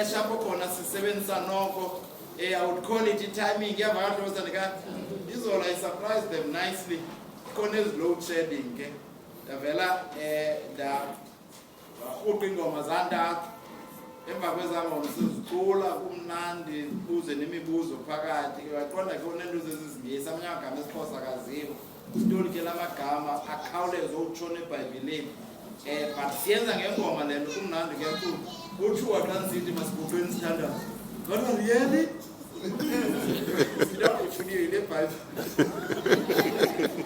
Shapo khona sisebenzisa noko. I would call it timing. This all I surprised them nicely. Khona load shedding ke. Davela da ingoma zanda emva kwezama usizicula kumnandi uze nemibuzo phakathi waqonda khona into zezizingisi amanyagama esiphosa akaziwo isitoli ke lamagama akhawuleze ukutshona eBhayibhelini but siyenza ngengoma lento kumnandi ke kakhulu uthiwa xa nisithi masibukeni sithandazo kodwa really sidawufuniwe ile Bible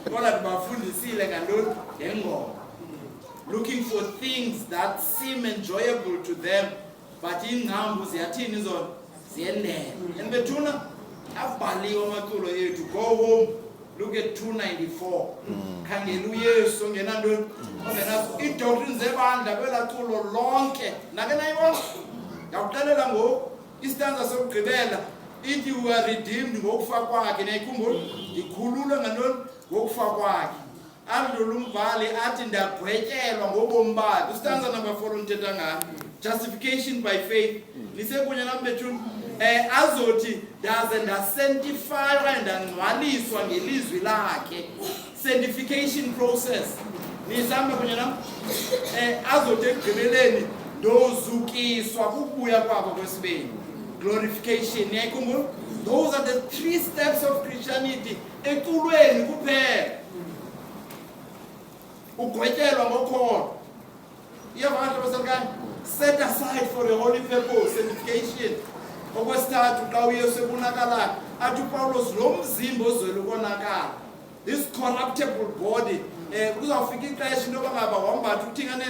kodwa ndibafundisile ngantoni ngengoma looking for things that seem enjoyable to them, but in numbers, ziyathini zona ziyendele. And bethuna abhaliwe amaculo yethu go home, look at 294. Khangela uYesu ongena ntoni ongenazo iidoctrines zebandla kwela culo lonke nake nayibona yakuxelela ngoku istanza sokugqibela ithi we are redeemed ngokufa kwakhe nayikhumbula ikhululwe ngantoni ngokufa kwakhe. Umbhali athi ndagwetyelwa ngobomi bakhe. Ustanza number 4 unithetha ngayo. Justification by faith. Lisekunye nami bethuna azothi ndaze ndasanctify okanye ndangcwaliswa ngelizwi lakhe. Sanctification process. Nisamba kunye nami azothi ekugqibeleni ndozukiswa kubuya kwabo kwesibeni. Glorification. Niyayikhumbula? Those are the 3 steps of Christianity. Eculweni kuphela. Ugwetyelwa ngokholo. Iyavakala basalukani? Set aside for a holy purpose, sanctification. Okwesithathu xa uYesu ebonakala athi uPawulos lo mzimba ozwele ukonakala. This corruptible body kuzawufika ixesha into yoba ngaba wambatha uthingane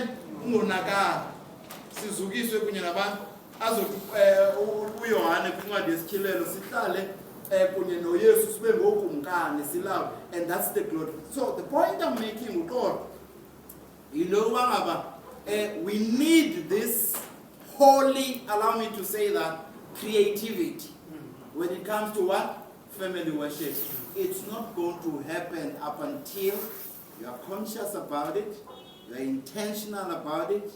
ungonakala. Sizukiswe kunye nabantu azothi uYohane kwincwadi yesityhilelo sihlale kunye noYesu sibe ngokumkani silawo, and that's the glory. So the point I'm making uqobo we need this holy, allow me to say that, creativity when it comes to what? Family worship. It's not going to happen up until you are conscious about it, you are intentional about it,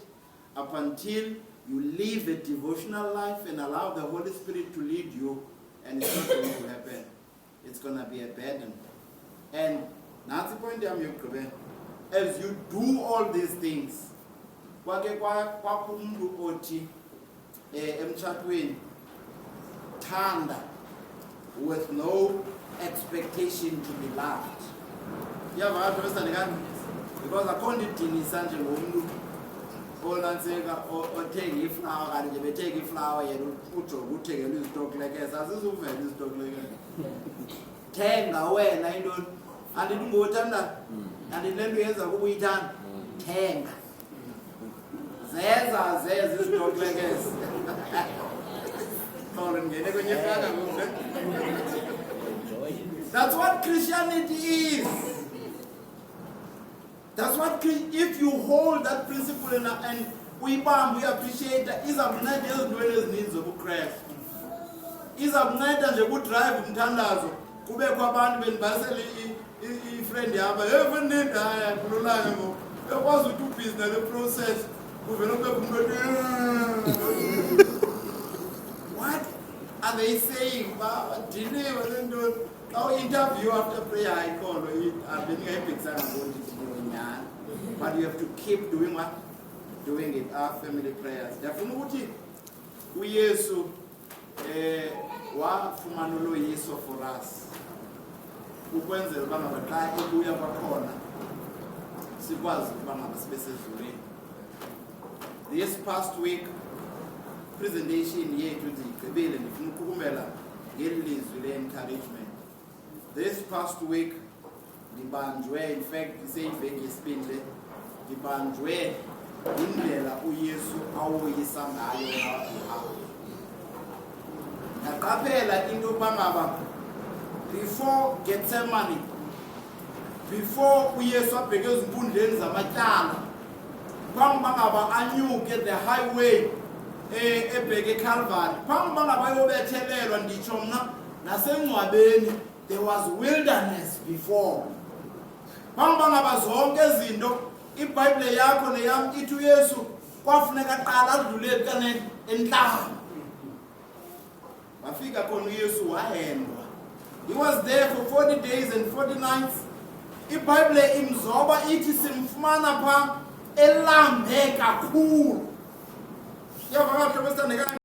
up until you live a devotional life and allow the Holy Spirit to lead you, and it's not going to happen. It's going to be a burden. And that's the point I'm making. As you do all these things, kwakumntu othi emtshatweni thanda with no expectation to be loved. Yavakala understand? Because akhona idinisa nje ngomntu olantseka othenga iflower kanti nje bethenga iflower yena ujoga uthengela izitoklekeza azizuvela izitoklekeza thenga wena intoni andithi ngothanda andithi lento yenza kuba uyithanda thenga zeza izitoklekeza ngene kwenye fana ngombe. That's what Christianity is. That's what, if you hold that principle and we appreciate that, izamnceda ezintweni ezininzi zobuKristu. Izamnceda nje kudrive umthandazo kubekho abantu bendibasele i-friend yaba evenini haya kululanga ngoku ekwazi ukuthi ubhizi nale process kuvele kubekho umuntu what are they saying? Badiniwe le ntoni xa interview after prayer ayikholwa abendingayibhekisanga ngokuthi but you have to keep doing what? Doing it. Our family prayers. Ndiyafuna ukuthi uYesu wafumana uloyiso for us. Ukwenzela uba ngaba xa ebuya kwakhona sikwazi ukuba ngaba sibe sezulwini. This past week presentation yethu ndigqibile ndifuna ukukumela ngeli lizwi le-encouragement. This past week ndibanjwe, in fact iseyiveki yesibini ndibanjwe indlela uYesu awoyisa ngayo. Ndaqaphela into yokuba ngaba before Gethsemane, before uYesu abheke ezinkundleni zamatyala, phambi uba ngaba anyuke the highway ebheke eCalvary, phambi uba ngaba ayobethelelwa nditsho mna nasengcwabeni there was wilderness before. Phambi uba ngaba zonke izinto iBhayibhile yakho neyam ithi uYesu kwafuneka aqala adlulele kanene entlanga. wafika khona uYesu wahendwa. He was there for 40 days and 40 nights. IBhayibhile imzoba ithi simfumana pha elambe kakhulu. Yavakala